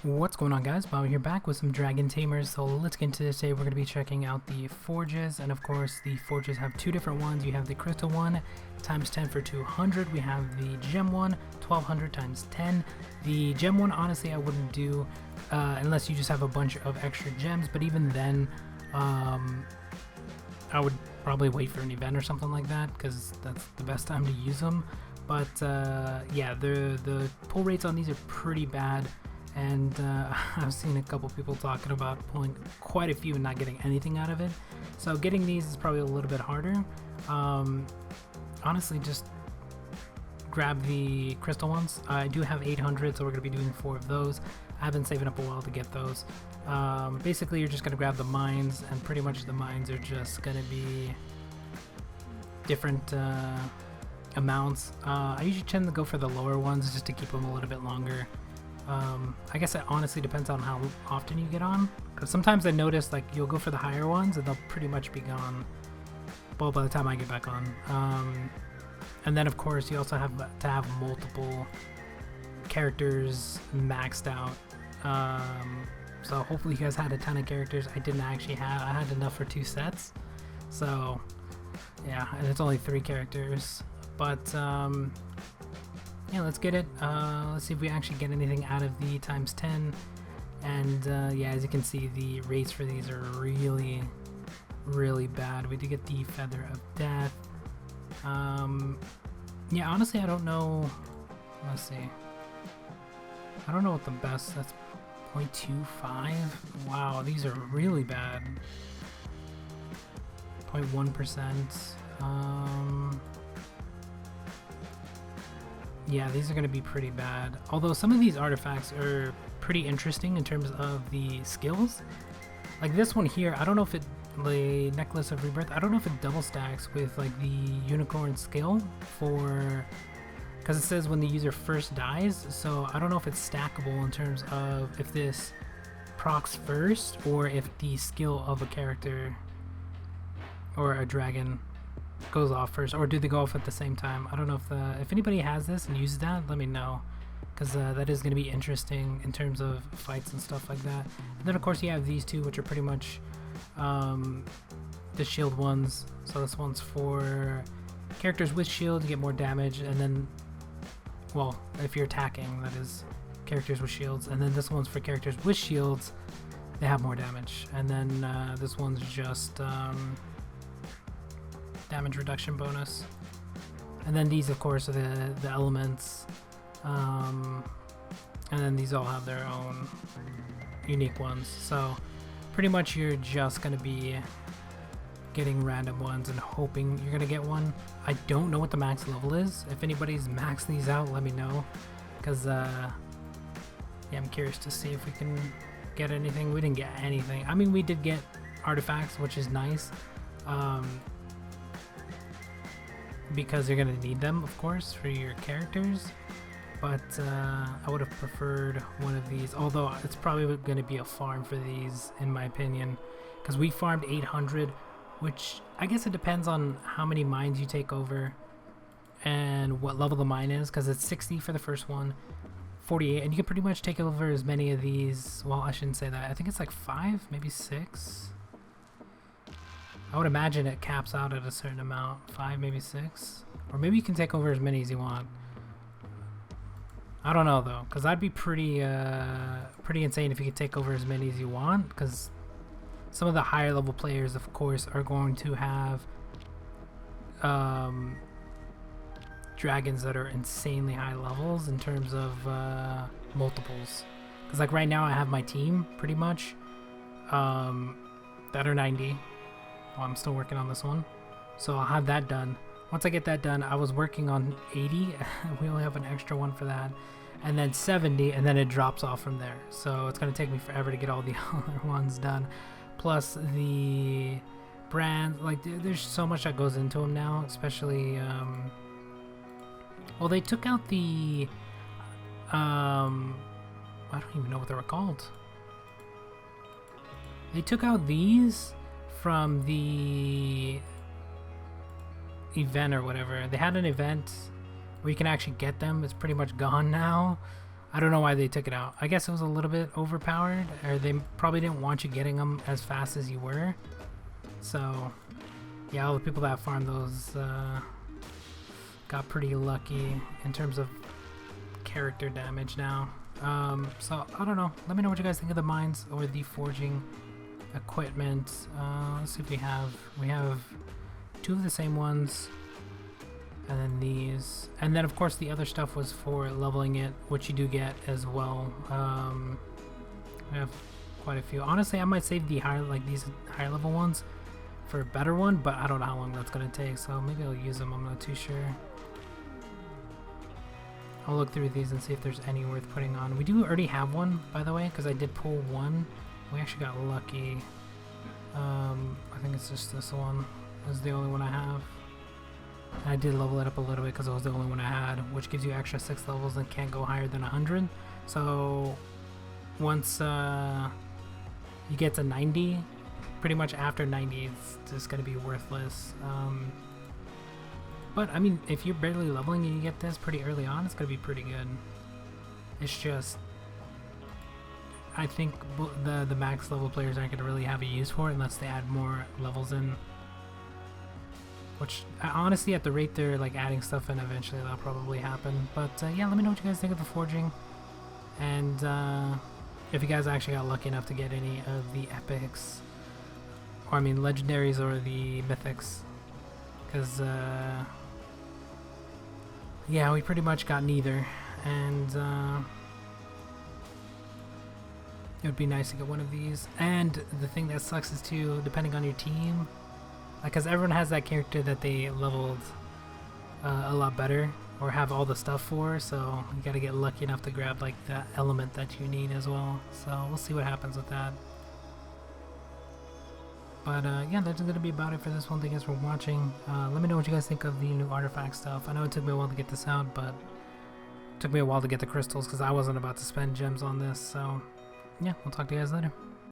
What's going on, guys? Bob here, back with some Dragon Tamers. So let's get into this. Today we're going to be checking out the forges, and of course the forges have two different ones. You have the crystal one times 10 for 200. We have the gem one 1200 times 10. The gem one, honestly, I wouldn't do unless you just have a bunch of extra gems, but even then I would probably wait for an event or something like that, because that's the best time to use them. But yeah, the pull rates on these are pretty bad. And I've seen a couple people talking about pulling quite a few and not getting anything out of it. So getting these is probably a little bit harder. Honestly, just grab the crystal ones. I do have 800, so we're going to be doing 4 of those. I've been saving up a while to get those. Basically, you're just going to grab the mines, and pretty much the mines are just going to be different amounts. I usually tend to go for the lower ones just to keep them a little bit longer. I guess it honestly depends on how often you get on, because sometimes I notice like you'll go for the higher ones and they'll pretty much be gone, well, by the time I get back on. And then of course you also have to have multiple characters maxed out. So hopefully you guys had a ton of characters. I didn't actually have. I had enough for 2 sets, so yeah, and it's only 3 characters, but yeah, let's get it. Let's see if we actually get anything out of the times 10. And yeah, as you can see, the rates for these are really, really bad. We did get the Feather of Death. Yeah, honestly, I don't know. Let's see. I don't know what the best. That's 0.25. Wow, these are really bad. 0.1%. Yeah, these are going to be pretty bad. Although some of these artifacts are pretty interesting in terms of the skills. Like this one here, I don't know if it, the Necklace of Rebirth, I don't know if it double stacks with like the Unicorn skill for, because it says when the user first dies. So I don't know if it's stackable in terms of if this procs first or if the skill of a character or a dragon goes off first, or do they go off at the same time? I don't know if anybody has this and uses that, let me know, because that is going to be interesting in terms of fights and stuff like that. And then of course you have these two, which are pretty much the shield ones. So this one's for characters with shield, you get more damage, and then, well, if you're attacking, that is characters with shields. And then this one's for characters with shields, they have more damage. And then this one's just damage reduction bonus. And then these of course are the elements, and then these all have their own unique ones. So pretty much you're just going to be getting random ones and hoping you're going to get one. I don't know what the max level is. If anybody's maxed these out, let me know, because yeah, I'm curious to see if we can get anything. We didn't get anything. I mean, we did get artifacts, which is nice, because you're going to need them, of course, for your characters. But I would have preferred one of these, although it's probably going to be a farm for these, in my opinion, because we farmed 800, which I guess it depends on how many mines you take over and what level the mine is, because it's 60 for the first one, 48, and you can pretty much take over as many of these. Well, I shouldn't say that. I think it's like 5, maybe 6. I would imagine it caps out at a certain amount, 5, maybe 6, or maybe you can take over as many as you want. I don't know though, because that'd be pretty insane if you could take over as many as you want, because some of the higher level players, of course, are going to have dragons that are insanely high levels in terms of multiples. Because like right now I have my team pretty much that are 90. Well, I'm still working on this one, so I'll have that done. Once I get that done, I was working on 80. We only have an extra one for that, and then 70, and then it drops off from there. So it's going to take me forever to get all the other ones done. Plus the brands, like there's so much that goes into them now, especially well, they took out the I don't even know what they were called. They took out these from the event or whatever. They had an event where you can actually get them. It's pretty much gone now. I don't know why they took it out. I guess it was a little bit overpowered, or they probably didn't want you getting them as fast as you were. So, yeah, all the people that farmed those got pretty lucky in terms of character damage now. So, I don't know. Let me know what you guys think of the mines or the forging equipment. Let's see if we have 2 of the same ones. And then these, and then of course the other stuff was for leveling it, which you do get as well. We have quite a few. Honestly, I might save the higher, like these higher level ones for a better one, but I don't know how long that's gonna take, so maybe I'll use them. I'm not too sure. I'll look through these and see if there's any worth putting on. We do already have one, by the way, because I did pull one. We actually got lucky. I think it's just this one. This is the only one I have. I did level it up a little bit because it was the only one I had, which gives you extra 6 levels and can't go higher than 100. So once you get to 90, pretty much after 90 it's just going to be worthless. But I mean, if you're barely leveling and you get this pretty early on, it's going to be pretty good. It's just, I think the max level players aren't going to really have a use for it unless they add more levels in. Which, honestly, at the rate they're like adding stuff in, eventually that'll probably happen. But yeah, let me know what you guys think of the forging. And if you guys actually got lucky enough to get any of the epics. Or I mean legendaries or the mythics. Because, yeah, we pretty much got neither. And it would be nice to get one of these. And the thing that sucks is too, depending on your team, because everyone has that character that they leveled a lot better or have all the stuff for, so you gotta get lucky enough to grab like that element that you need as well. So we'll see what happens with that. But yeah, that's gonna be about it for this one. Thank you guys for watching. Let me know what you guys think of the new artifact stuff. I know it took me a while to get this out, but it took me a while to get the crystals because I wasn't about to spend gems on this. So yeah, we'll talk to you guys later.